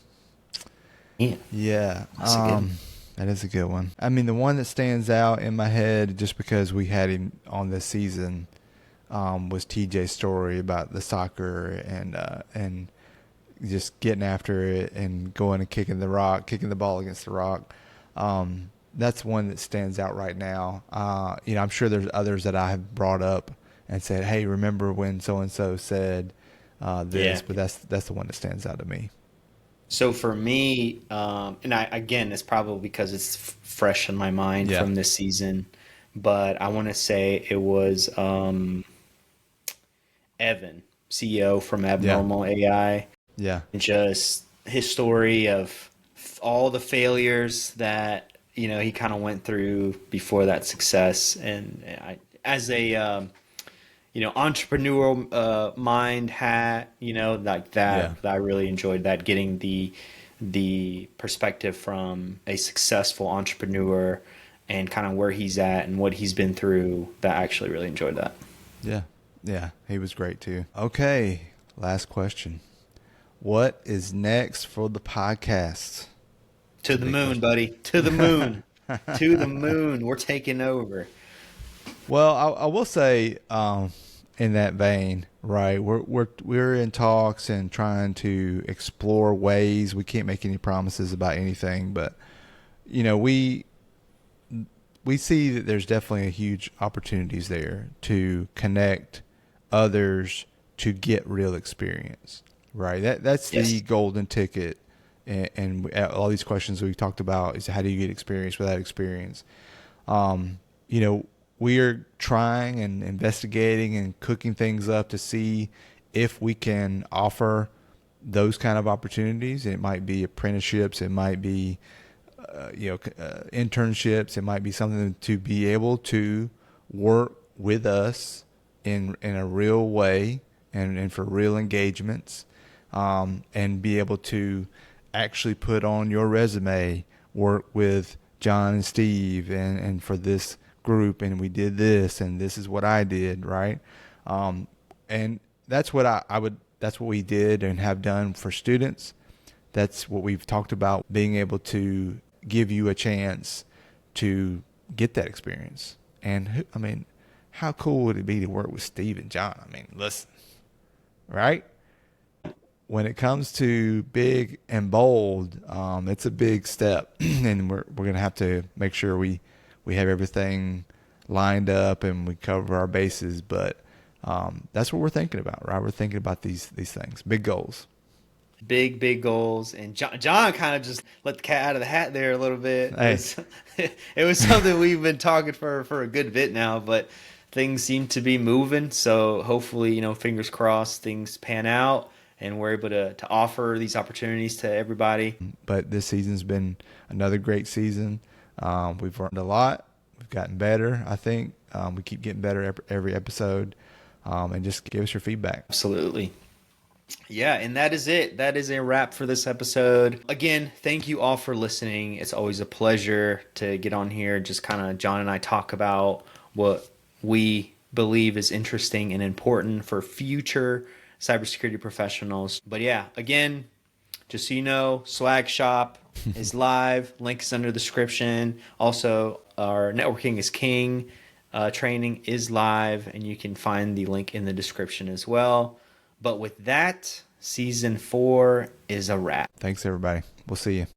Yeah, Yeah, that's a good one. that is a good one. I mean, the one that stands out in my head, just because we had him on this season, was TJ's story about the soccer and just getting after it and going and kicking the ball against the rock. That's one that stands out right now. I'm sure there's others that I have brought up and said, "Hey, remember when so and so said this?" Yeah. But that's the one that stands out to me. So for me, and I again, it's probably because it's fresh in my mind Yeah, from this season, but I want to say it was Evan, CEO from yeah, Abnormal AI, yeah, and just his story of all the failures that he kind of went through before that success, and as a entrepreneurial mind hat, like yeah, that I really enjoyed that, getting the perspective from a successful entrepreneur and kind of where he's at and what he's been through. That I actually really enjoyed that. yeah, yeah. He was great too. Okay, last question. What is next for the podcast? It's To a the big moon, question. buddy. To the moon. To the moon. We're taking over. Well, I will say, in that vein, right? We're in talks and trying to explore ways. We can't make any promises about anything, but you know, we see that there's definitely a huge opportunities there to connect others to get real experience, right? That's the Yes. golden ticket. And all these questions we've talked about is how do you get experience without experience? Um, you know, we are trying and investigating and cooking things up to see if we can offer those kind of opportunities. It might be apprenticeships, it might be internships, it might be something to be able to work with us in a real way and for real engagements, and be able to actually put on your resume, work with John and Steve and for this group, and we did this, and this is what I did, right? And that's what I would, that's what we did and have done for students. That's what we've talked about, being able to give you a chance to get that experience. And I mean, how cool would it be to work with Steve and John? I mean, listen, right? When it comes to big and bold, it's a big step, and we're gonna have to make sure we have everything lined up and we cover our bases. But that's what we're thinking about, right? We're thinking about these things, big goals. Big goals, and John kind of just let the cat out of the hat there a little bit. It Hey, was it was something we've been talking for a good bit now, but things seem to be moving. So hopefully, fingers crossed, things pan out, and we're able to offer these opportunities to everybody. but this season's been another great season. We've learned a lot. We've gotten better, I think. We keep getting better every episode. And just give us your feedback. Absolutely. Yeah, and that is it. That is a wrap for this episode. Again, thank you all for listening. It's always a pleasure to get on here. Just kind of John and I talk about what we believe is interesting and important for future cybersecurity professionals. But yeah, again, just so you know, Swag Shop is live. Link is under the description. Also, our Networking is King training is live, and you can find the link in the description as well. But with that, season 4 is a wrap. Thanks, everybody. We'll see you.